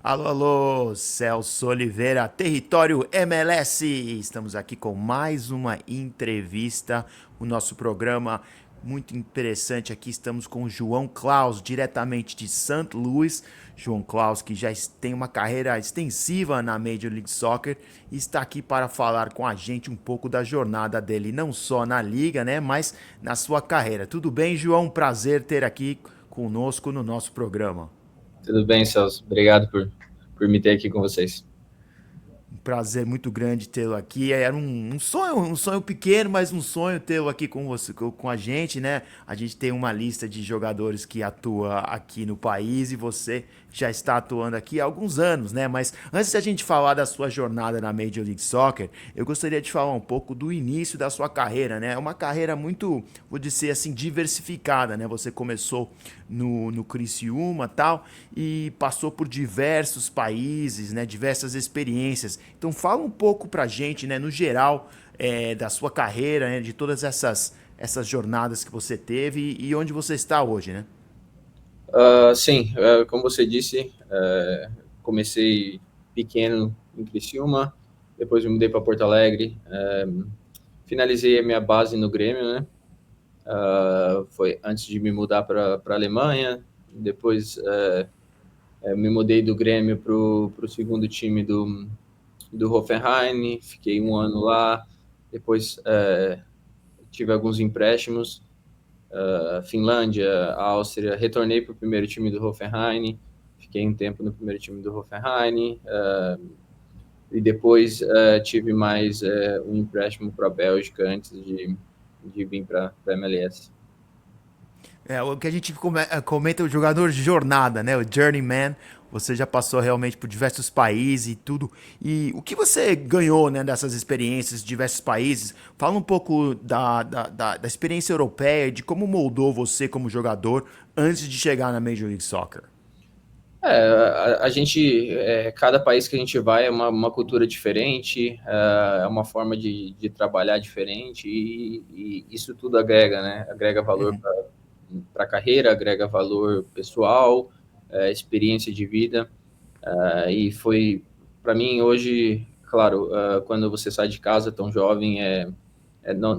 Alô, alô, Celso Oliveira, Território MLS. Estamos aqui com mais uma entrevista, o nosso programa muito interessante aqui. Estamos com o João Klaus, diretamente de St. Louis. João Klaus, que já tem uma carreira extensiva na Major League Soccer e está aqui para falar com a gente um pouco da jornada dele, não só na liga, né, mas na sua carreira. Tudo bem, João? Prazer ter aqui conosco no nosso programa. Tudo bem, Celso? Obrigado por me ter aqui com vocês. Um prazer muito grande tê-lo aqui. Era um sonho pequeno, mas um sonho tê-lo aqui com você, com a gente, né? A gente tem uma lista de jogadores que atua aqui no país e você já está atuando aqui há alguns anos, né? Mas antes da gente falar da sua jornada na Major League Soccer, eu gostaria de falar um pouco do início da sua carreira, né? É uma carreira muito, vou dizer assim, diversificada, né? Você começou no Criciúma e tal e passou por diversos países, né? Diversas experiências. Então fala um pouco pra gente, né? No geral, da sua carreira, né? De todas essas jornadas que você teve e onde você está hoje, né? Sim, como você disse, comecei pequeno em Criciúma, depois me mudei para Porto Alegre, finalizei a minha base no Grêmio, né? Foi antes de me mudar para a Alemanha, depois me mudei do Grêmio para o segundo time do Hoffenheim, fiquei um ano lá, depois tive alguns empréstimos, Finlândia, Áustria, retornei para o primeiro time do Hoffenheim, fiquei um tempo no primeiro time do Hoffenheim, e depois tive mais um empréstimo para a Bélgica antes de vir para a MLS. É, o que a gente comenta é o jogador de jornada, né? O journeyman. Você já passou realmente por diversos países e tudo. E o que você ganhou, né, dessas experiências de diversos países? Fala um pouco da experiência europeia e de como moldou você como jogador antes de chegar na Major League Soccer. A gente, cada país que a gente vai é uma cultura diferente, é uma forma de trabalhar diferente e isso tudo agrega, né? Agrega valor para a carreira, agrega valor pessoal, experiência de vida. E foi, para mim, hoje, claro, quando você sai de casa tão jovem,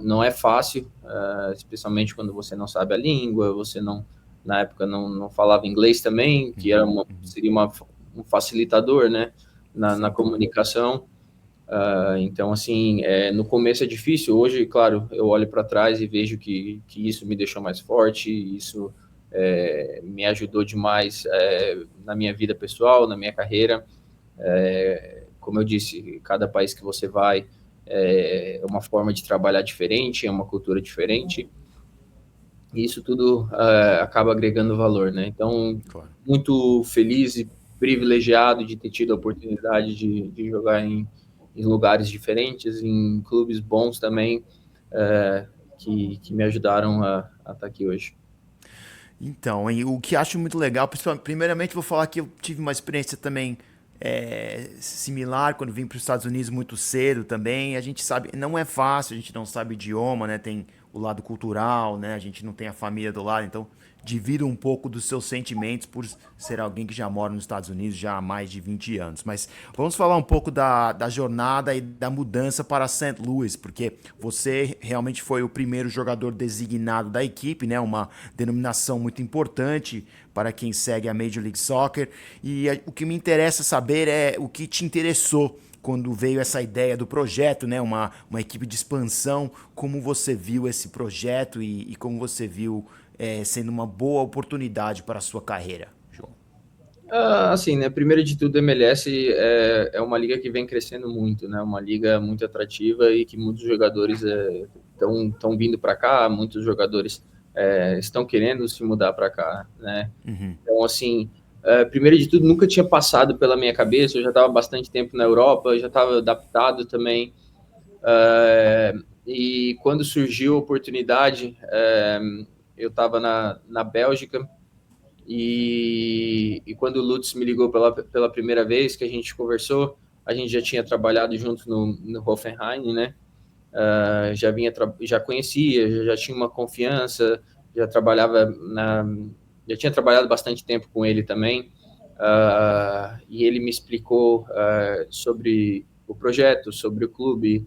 não é fácil, especialmente quando você não sabe a língua, você não, na época, não falava inglês também, que seria um facilitador, né, na Sem dúvida. comunicação. Então, assim, no começo é difícil. Hoje, claro, eu olho para trás e vejo que isso me deixou mais forte, isso me ajudou demais na minha vida pessoal, na minha carreira. Como eu disse, cada país que você vai é uma forma de trabalhar diferente, é uma cultura diferente, e isso tudo acaba agregando valor, né? Então, Claro. muito feliz e privilegiado de ter tido a oportunidade de jogar em lugares diferentes, em clubes bons também, que me ajudaram a estar aqui hoje. Então, e o que acho muito legal, primeiramente vou falar que eu tive uma experiência também similar quando vim para os Estados Unidos muito cedo também. A gente sabe, não é fácil, a gente não sabe idioma, né? Tem o lado cultural, né? A gente não tem a família do lado, então divido um pouco dos seus sentimentos por ser alguém que já mora nos Estados Unidos já há mais de 20 anos. Mas vamos falar um pouco da jornada e da mudança para St. Louis, porque você realmente foi o primeiro jogador designado da equipe, né? Uma denominação muito importante para quem segue a Major League Soccer. E o que me interessa saber é o que te interessou quando veio essa ideia do projeto, né? Uma equipe de expansão, como você viu esse projeto e como você viu sendo uma boa oportunidade para a sua carreira, João? Assim, né? Primeiro de tudo, a MLS é uma liga que vem crescendo muito, né? Uma liga muito atrativa e que muitos jogadores estão vindo para cá, muitos jogadores estão querendo se mudar para cá, né? Então, assim, primeiro de tudo, nunca tinha passado pela minha cabeça. Eu já estava bastante tempo na Europa, já estava adaptado também. E quando surgiu a oportunidade, eu estava na Bélgica. E quando o Lutz me ligou pela primeira vez que a gente conversou, a gente já tinha trabalhado junto no Hoffenheim, né? Já conhecia, já tinha uma confiança, já trabalhava já tinha trabalhado bastante tempo com ele também. e ele me explicou sobre o projeto, sobre o clube,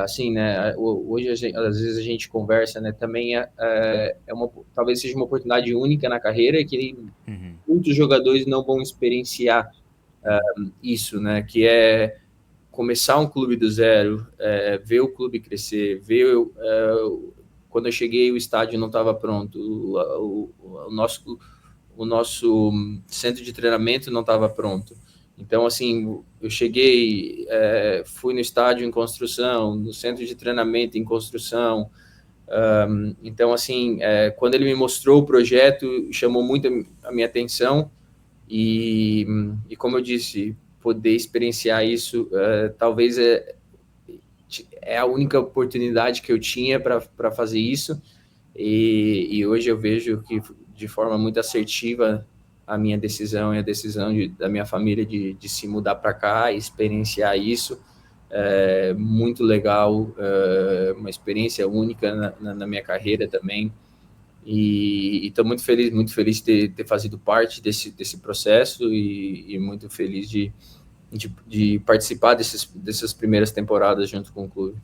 assim, né, hoje às vezes a gente conversa, né, também talvez seja uma oportunidade única na carreira que Uhum. muitos jogadores não vão experienciar isso, né, que é começar um clube do zero, ver o clube crescer, quando eu cheguei o estádio não estava pronto, o nosso centro de treinamento não estava pronto. Então, assim, eu cheguei, fui no estádio em construção, no centro de treinamento em construção. Então, assim, quando ele me mostrou o projeto, chamou muito a minha atenção. E como eu disse, poder experienciar isso, talvez é a única oportunidade que eu tinha para fazer isso. E hoje eu vejo que, de forma muito assertiva, a minha decisão e a decisão da minha família de se mudar para cá e experienciar isso. É muito legal, uma experiência única na minha carreira também. E estou muito feliz de ter fazido parte desse processo e muito feliz de participar dessas primeiras temporadas junto com o clube.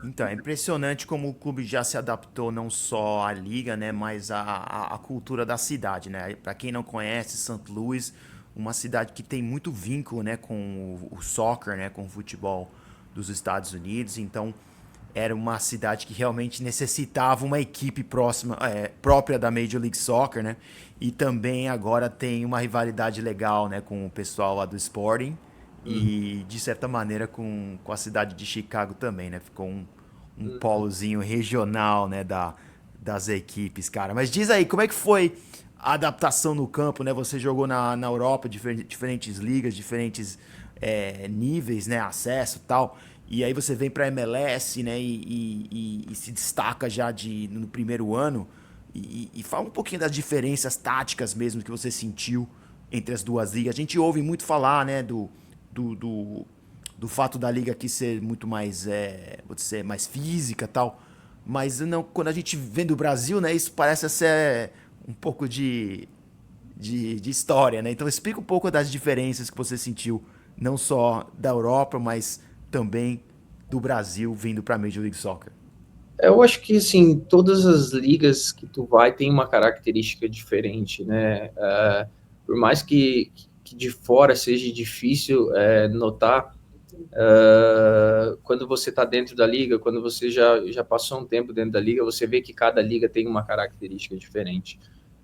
Então, é impressionante como o clube já se adaptou não só à liga, né, mas à cultura da cidade, né? Para quem não conhece, St. Louis, uma cidade que tem muito vínculo, né, com o soccer, né, com o futebol dos Estados Unidos. Então, era uma cidade que realmente necessitava uma equipe própria da Major League Soccer, né? E também agora tem uma rivalidade legal, né, com o pessoal lá do Sporting Uhum, e de certa maneira com a cidade de Chicago também, né? Ficou um uhum. polozinho regional, né, das equipes, cara. Mas diz aí, como é que foi a adaptação no campo, né? Você jogou na Europa, diferentes ligas, diferentes níveis, né? Acesso e tal. E aí você vem pra MLS, né? E se destaca já no primeiro ano. E fala um pouquinho das diferenças táticas mesmo que você sentiu entre as duas ligas. A gente ouve muito falar, né? Do, do, do fato da liga aqui ser muito mais, vou dizer, mais física e tal. Mas não, quando a gente vem do Brasil, né, isso parece ser um pouco de história, né? Então explica um pouco das diferenças que você sentiu, não só da Europa, mas também do Brasil vindo para a Major League Soccer. Eu acho que, assim, todas as ligas que tu vai tem uma característica diferente, né? Por mais que de fora seja difícil notar, quando você está dentro da liga, quando você já passou um tempo dentro da liga, você vê que cada liga tem uma característica diferente.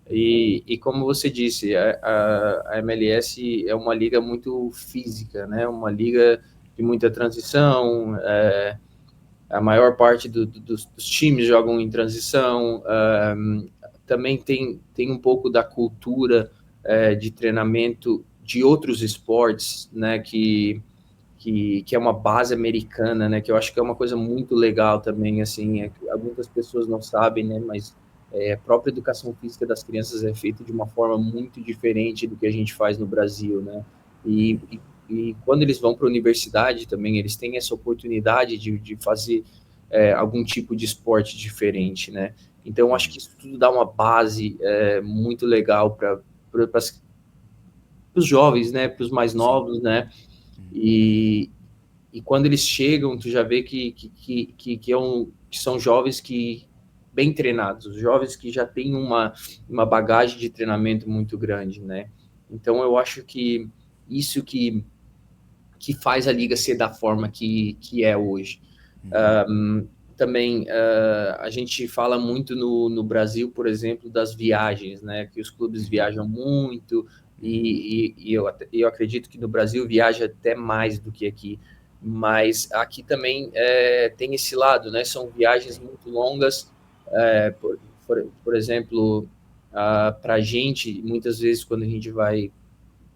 E como você disse, a MLS é uma liga muito física, né? Uma liga de muita transição, a maior parte dos times jogam em transição, também tem um pouco da cultura de treinamento de outros esportes, né? Que é uma base americana, né? Que eu acho que é uma coisa muito legal também, assim, que muitas pessoas não sabem, né? Mas a própria educação física das crianças é feita de uma forma muito diferente do que a gente faz no Brasil, né? E quando eles vão para a universidade também, eles têm essa oportunidade de fazer algum tipo de esporte diferente, né? Então, eu acho que isso tudo dá uma base muito legal para os jovens, né? Para os mais Sim. novos, né? E, e quando eles chegam, tu já vê que são jovens que bem treinados, jovens que já têm uma bagagem de treinamento muito grande, né? Então eu acho que isso que faz a liga ser da forma que é hoje. Também a gente fala muito no Brasil, por exemplo, das viagens, né? Que os clubes viajam muito e eu acredito que no Brasil viaja até mais do que aqui. Mas aqui também tem esse lado, né? São viagens Tem. muito longas. Por exemplo, para a gente, muitas vezes quando a gente vai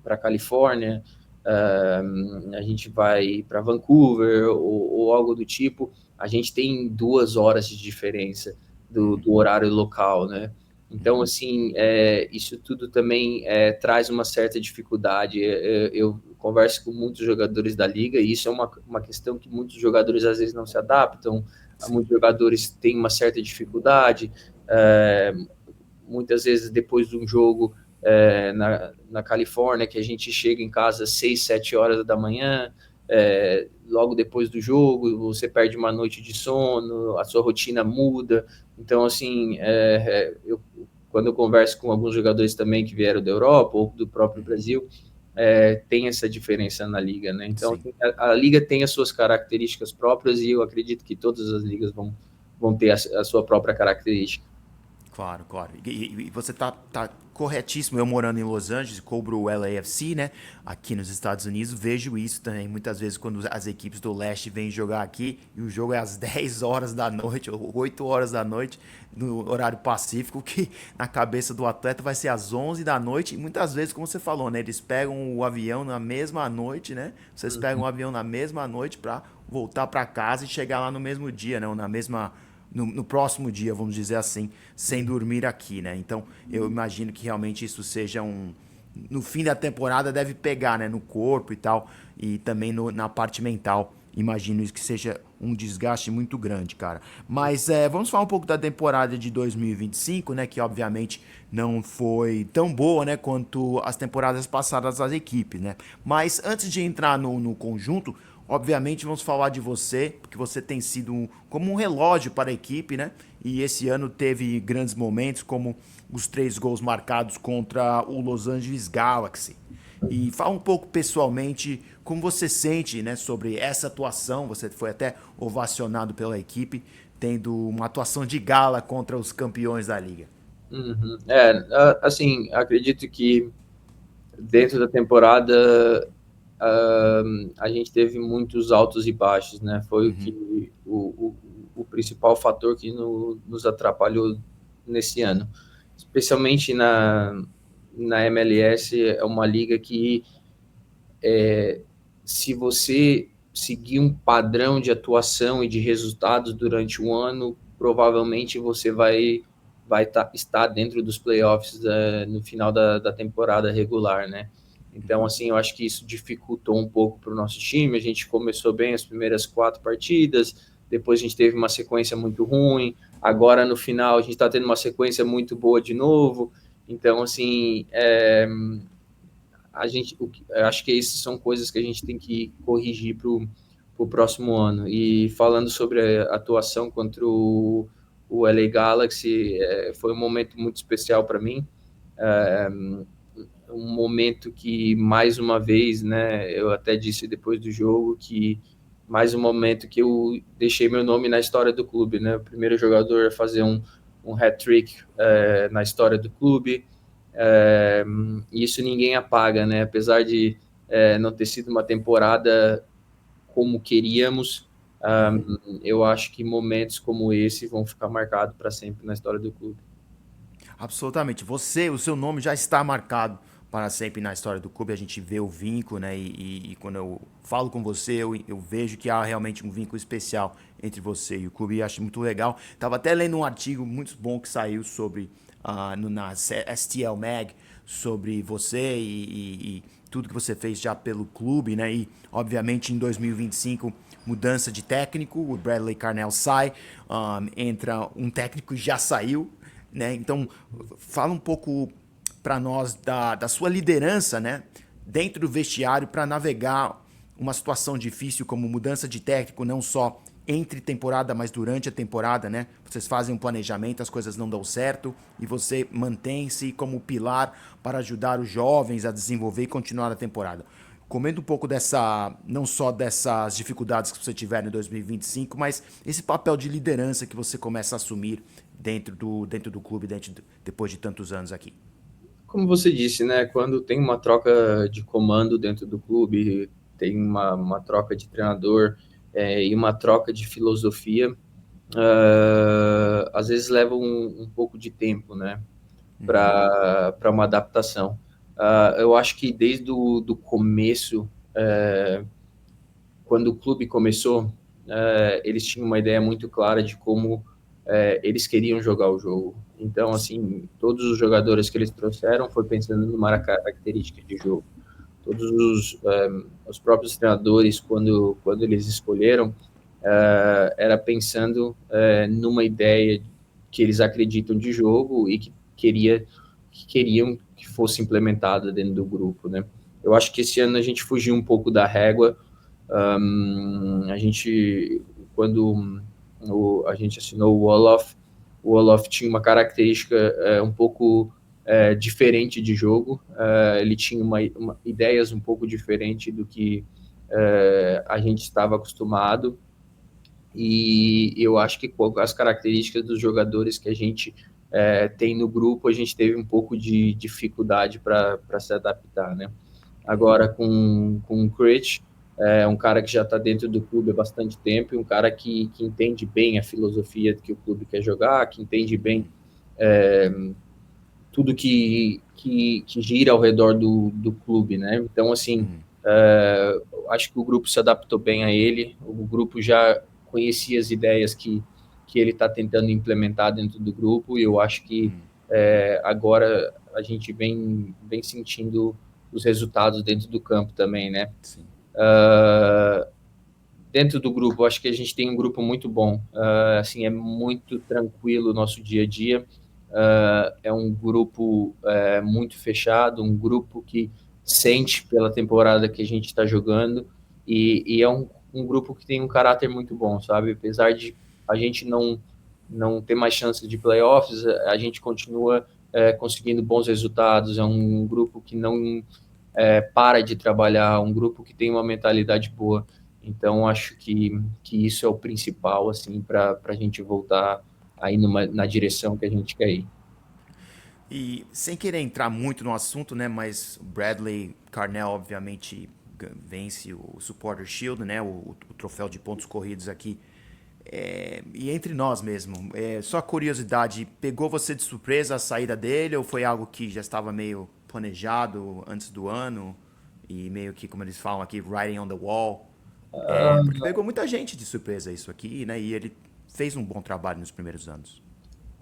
para a Califórnia, a gente vai para Vancouver ou algo do tipo, a gente tem 2 horas de diferença do horário local, né? Então, assim, isso tudo também traz uma certa dificuldade. Eu converso com muitos jogadores da liga e isso é uma questão que muitos jogadores às vezes não se adaptam, muitos Sim. jogadores têm uma certa dificuldade. É, muitas vezes depois de um jogo na Califórnia, que a gente chega em casa às 6, 7 horas da manhã, logo depois do jogo, você perde uma noite de sono, a sua rotina muda. Então, assim, quando eu converso com alguns jogadores também que vieram da Europa ou do próprio Brasil, tem essa diferença na liga, né? Então, Sim. a liga tem as suas características próprias e eu acredito que todas as ligas vão ter a sua própria característica. Claro, claro. E você tá corretíssimo. Eu morando em Los Angeles, cobro o LAFC, né? Aqui nos Estados Unidos, vejo isso também muitas vezes quando as equipes do leste vêm jogar aqui e o jogo é às 10 horas da noite ou 8 horas da noite no horário pacífico, que na cabeça do atleta vai ser às 11 da noite. E muitas vezes, como você falou, né? Eles pegam o avião na mesma noite, né? Vocês pegam o avião na mesma noite para voltar para casa e chegar lá no mesmo dia, né? Ou na mesma no próximo dia, vamos dizer assim, sem dormir aqui, né? Então, eu imagino que realmente isso seja um. No fim da temporada deve pegar, né? No corpo e tal, e também na parte mental. Imagino isso que seja um desgaste muito grande, cara. Mas vamos falar um pouco da temporada de 2025, né? Que obviamente não foi tão boa, né? Quanto as temporadas passadas das equipes, né? Mas antes de entrar no conjunto, obviamente vamos falar de você, porque você tem sido como um relógio para a equipe, né? E esse ano teve grandes momentos, como os 3 gols marcados contra o Los Angeles Galaxy. E fala um pouco pessoalmente como você sente, né, sobre essa atuação. Você foi até ovacionado pela equipe, tendo uma atuação de gala contra os campeões da liga. Uhum. Assim, acredito que dentro da temporada a gente teve muitos altos e baixos, né? Foi o principal fator que nos atrapalhou nesse ano, especialmente na MLS. É uma liga que, se você seguir um padrão de atuação e de resultados durante o ano, provavelmente você vai estar dentro dos playoffs no final da temporada regular, né? Então, assim, eu acho que isso dificultou um pouco para o nosso time. A gente começou bem as primeiras 4 partidas, depois a gente teve uma sequência muito ruim. Agora, no final, a gente está tendo uma sequência muito boa de novo. Então, assim, eu acho que essas são coisas que a gente tem que corrigir para o próximo ano. E falando sobre a atuação contra o LA Galaxy, foi um momento muito especial para mim. É, um momento que, mais uma vez, né, eu até disse depois do jogo que mais um momento que eu deixei meu nome na história do clube, né? O primeiro jogador a fazer um hat-trick na história do clube. É, isso ninguém apaga, né? Apesar de não ter sido uma temporada como queríamos, eu acho que momentos como esse vão ficar marcados para sempre na história do clube. Absolutamente. O seu nome já está marcado para sempre na história do clube. A gente vê o vínculo, né? E quando eu falo com você, eu vejo que há realmente um vínculo especial entre você e o clube. E acho muito legal. Tava até lendo um artigo muito bom que saiu sobre na STL Mag sobre você e tudo que você fez já pelo clube, né? E obviamente em 2025 mudança de técnico, o Bradley Carnell sai, entra um técnico que já saiu, né? Então, fala um pouco para nós da sua liderança, né? Dentro do vestiário para navegar uma situação difícil como mudança de técnico, não só entre temporada, mas durante a temporada, né? Vocês fazem um planejamento, as coisas não dão certo e você mantém-se como pilar para ajudar os jovens a desenvolver e continuar a temporada. Comenta um pouco não só dessas dificuldades que você tiver em 2025, mas esse papel de liderança que você começa a assumir dentro do clube, depois de tantos anos aqui. Como você disse, né? Quando tem uma troca de comando dentro do clube, tem uma troca de treinador e uma troca de filosofia, às vezes leva um pouco de tempo, né? Para uma adaptação. Eu acho que desde o do começo, quando o clube começou, eles tinham uma ideia muito clara de como eles queriam jogar o jogo. Então, assim, todos os jogadores que eles trouxeram foi pensando numa característica de jogo. Todos os próprios treinadores, quando eles escolheram, era pensando numa ideia que eles acreditam de jogo e que queriam que fosse implementada dentro do grupo, né? Eu acho que esse ano a gente fugiu um pouco da régua. A gente, quando a gente assinou o Olof tinha uma característica um pouco diferente de jogo. Ele tinha ideias um pouco diferente do que a gente estava acostumado. E eu acho que com as características dos jogadores que a gente tem no grupo, a gente teve um pouco de dificuldade para se adaptar, né? Agora com o Crit, um cara que já está dentro do clube há bastante tempo, e um cara que entende bem a filosofia que o clube quer jogar, que entende bem tudo que gira ao redor do clube, né? Então, assim, acho que o grupo se adaptou bem a ele, o grupo já conhecia as ideias que ele está tentando implementar dentro do grupo, e eu acho que agora a gente vem sentindo os resultados dentro do campo também, né? Sim. Dentro do grupo, acho que a gente tem um grupo muito bom. Assim, é muito tranquilo o nosso dia a dia. É um grupo muito fechado, um grupo que sente pela temporada que a gente está jogando e é um grupo que tem um caráter muito bom, sabe? Apesar de a gente não ter mais chances de playoffs, a gente continua conseguindo bons resultados. É um grupo que não para de trabalhar, um grupo que tem uma mentalidade boa. Então, acho que isso é o principal, assim, para a gente voltar aí na direção que a gente quer ir. E sem querer entrar muito no assunto, né? Mas o Bradley Carnell, obviamente, vence o Supporter Shield, né? O troféu de pontos corridos aqui. E entre nós mesmo, só curiosidade, pegou você de surpresa a saída dele ou foi algo que já estava meio planejado antes do ano e meio que, como eles falam aqui, writing on the wall? Porque pegou muita gente de surpresa isso aqui, né? E ele fez um bom trabalho nos primeiros anos.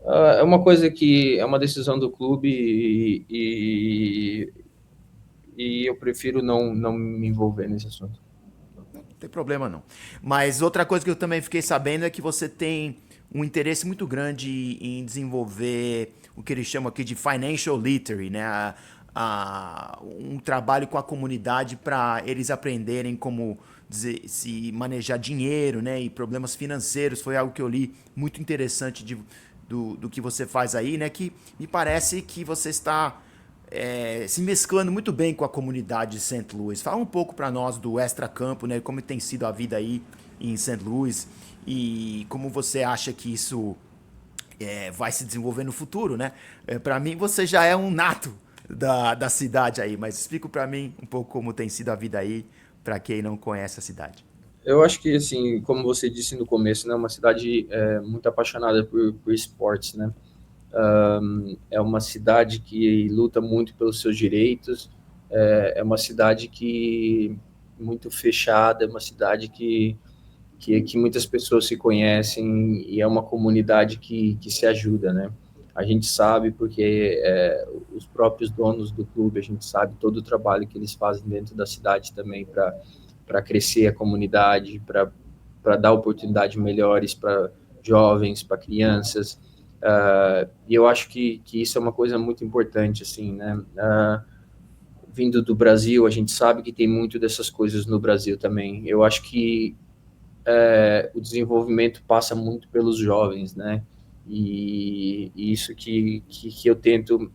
É uma coisa que é uma decisão do clube e eu prefiro não me envolver nesse assunto. Não tem problema não. Mas outra coisa que eu também fiquei sabendo é que você tem um interesse muito grande em desenvolver o que eles chamam aqui de financial literacy, né? Um trabalho com a comunidade para eles aprenderem como se manejar dinheiro, né? E problemas financeiros. Foi algo que eu li muito interessante do que você faz aí, né? Que me parece que você está se mesclando muito bem com a comunidade de St. Louis. Fala um pouco para nós do extracampo, né? Como tem sido a vida aí em St. Louis e como você acha que isso vai se desenvolver no futuro, né? Para mim, você já é um nato da cidade aí, mas explica para mim um pouco como tem sido a vida aí para quem não conhece a cidade. Eu acho que, assim, como você disse no começo, né, uma cidade muito apaixonada por esportes, né? É uma cidade que luta muito pelos seus direitos, é uma cidade que muito fechada, é uma cidade que muitas pessoas se conhecem e é uma comunidade que se ajuda, né? A gente sabe porque os próprios donos do clube, a gente sabe todo o trabalho que eles fazem dentro da cidade também para crescer a comunidade, para dar oportunidades melhores para jovens, para crianças. E eu acho que isso é uma coisa muito importante, assim, né? Vindo do Brasil, a gente sabe que tem muito dessas coisas no Brasil também. Eu acho que o desenvolvimento passa muito pelos jovens, né? E isso que eu tento,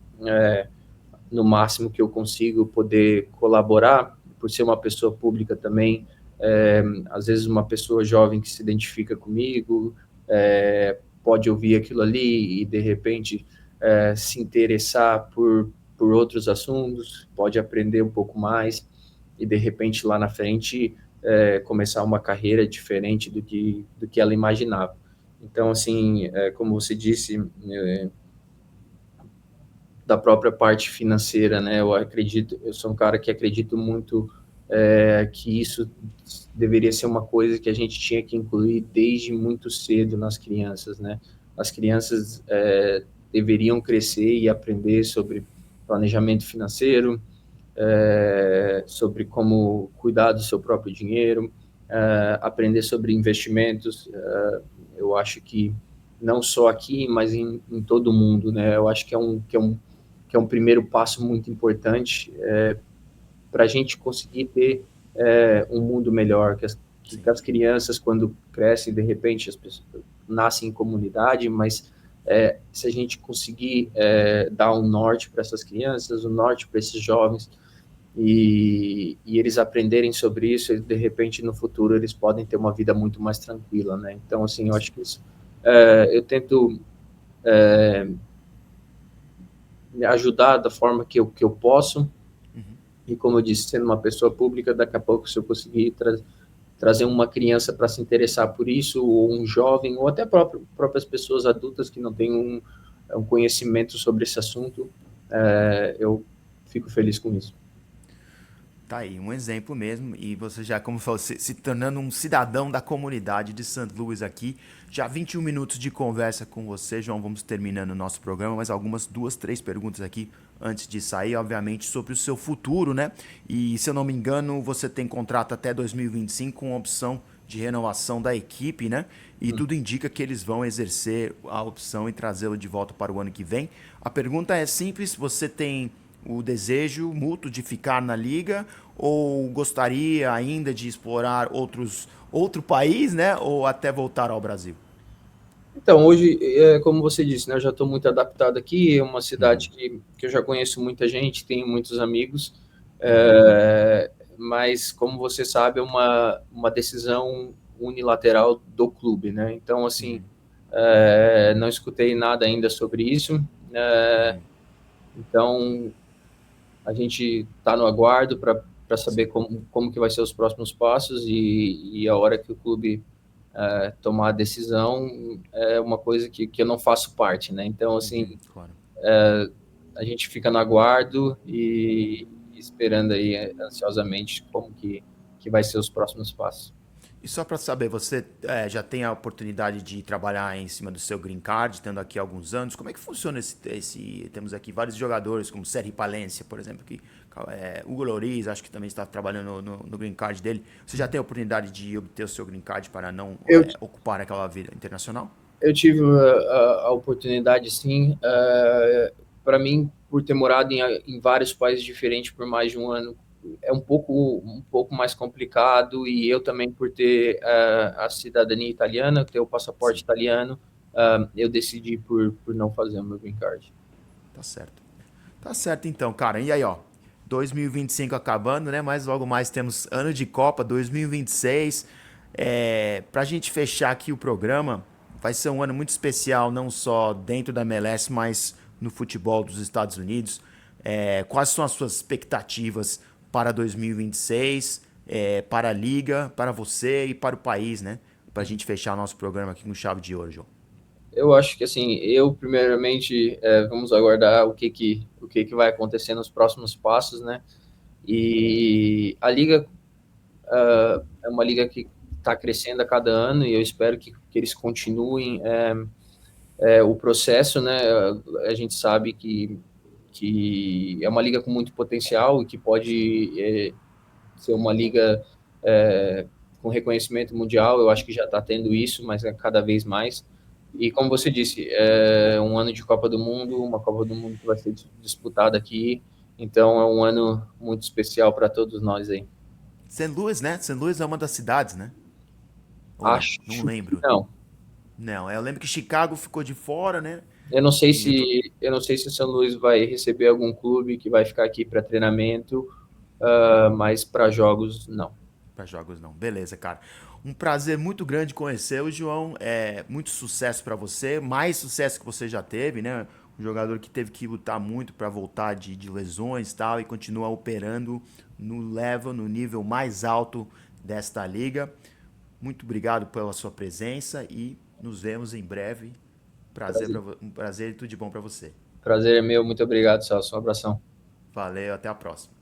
no máximo que eu consigo, poder colaborar, por ser uma pessoa pública também, às vezes uma pessoa jovem que se identifica comigo, pode ouvir aquilo ali e, de repente, se interessar por outros assuntos, pode aprender um pouco mais e, de repente, lá na frente, começar uma carreira diferente do que ela imaginava. Então, assim, como você disse, da própria parte financeira, né? Eu sou um cara que acredito muito que isso deveria ser uma coisa que a gente tinha que incluir desde muito cedo nas crianças, né? As crianças deveriam crescer e aprender sobre planejamento financeiro, sobre como cuidar do seu próprio dinheiro, aprender sobre investimentos. Eu acho que não só aqui, mas em todo o mundo, né? Eu acho que que é um primeiro passo muito importante para a gente conseguir ter um mundo melhor, que Sim. as crianças, quando crescem, de repente, as pessoas nascem em comunidade, mas se a gente conseguir dar um norte para essas crianças, um norte para esses jovens, e eles aprenderem sobre isso, de repente, no futuro, eles podem ter uma vida muito mais tranquila, né? Então, assim, eu acho que isso, eu tento me ajudar da forma que eu posso, Uhum. e como eu disse, sendo uma pessoa pública, daqui a pouco, se eu conseguir trazer uma criança para se interessar por isso, ou um jovem, ou até próprias pessoas adultas que não têm um conhecimento sobre esse assunto, eu fico feliz com isso. Tá aí, um exemplo mesmo. E você já, como falou, se tornando um cidadão da comunidade de St. Louis aqui. Já 21 minutos de conversa com você, João. Vamos terminando o nosso programa, mas algumas duas, três perguntas aqui antes de sair, obviamente, sobre o seu futuro, né? E se eu não me engano, você tem contrato até 2025 com opção de renovação da equipe, né? E tudo indica que eles vão exercer a opção e trazê-lo de volta para o ano que vem. A pergunta é simples: você tem o desejo mútuo de ficar na liga ou gostaria ainda de explorar outro país, né? Ou até voltar ao Brasil? Então, hoje, como você disse, né, eu já estou muito adaptado aqui, é uma cidade que eu já conheço muita gente, tenho muitos amigos, mas, como você sabe, é uma decisão unilateral do clube, né? Então, assim, não escutei nada ainda sobre isso, então a gente está no aguardo para saber Sim. como que vai ser os próximos passos e a hora que o clube tomar a decisão é uma coisa que eu não faço parte, né? Então, assim, Claro. a gente fica no aguardo e esperando aí ansiosamente como que vai ser os próximos passos. E só para saber, você já tem a oportunidade de trabalhar em cima do seu green card, tendo aqui alguns anos. Como é que funciona temos aqui vários jogadores, como Sergi Palencia, por exemplo, que Hugo Lloris, acho que também está trabalhando no green card dele. Você já tem a oportunidade de obter o seu green card para não Eu, ocupar aquela vida internacional? eu tive a oportunidade, sim, para mim, por ter morado em vários países diferentes por mais de um ano, é um pouco mais complicado, e eu também, por ter a cidadania italiana, ter o passaporte Sim, italiano, eu decidi por não fazer o meu green card. tá certo. Tá certo então, cara. E aí, ó, 2025 acabando, né? Mas logo mais temos ano de Copa 2026. Pra gente fechar aqui o programa, vai ser um ano muito especial, não só dentro da MLS, mas no futebol dos Estados Unidos. Quais são as suas expectativas para 2026, para a Liga, para você e para o país, né? Pra gente fechar nosso programa aqui com chave de ouro, João. Eu acho que, assim, eu primeiramente vamos aguardar o que que vai acontecer nos próximos passos, né? E a liga é uma liga que está crescendo a cada ano, e eu espero que eles continuem o processo, né? A gente sabe que é uma liga com muito potencial e que pode ser uma liga com reconhecimento mundial. Eu acho que já está tendo isso, mas é cada vez mais. E, como você disse, é um ano de Copa do Mundo, uma Copa do Mundo que vai ser disputada aqui, então é um ano muito especial para todos nós aí. St. Louis, né? St. Louis é uma das cidades, né? Ou não? Acho Não que lembro. não. Não, eu lembro que Chicago ficou de fora, né? Eu não sei E eu tô se eu não sei se o São Luís vai receber algum clube que vai ficar aqui para treinamento, mas para jogos não. para jogos não. Beleza, cara. Um prazer muito grande conhecer o João. Muito sucesso para você, mais sucesso que você já teve, né? Um jogador que teve que lutar muito para voltar de lesões e tal e continua operando no nível mais alto desta liga. Muito obrigado pela sua presença e nos vemos em breve. Prazer, Um prazer e tudo de bom para você. prazer é meu, muito obrigado, Celso. Um abração. Valeu, até a próxima.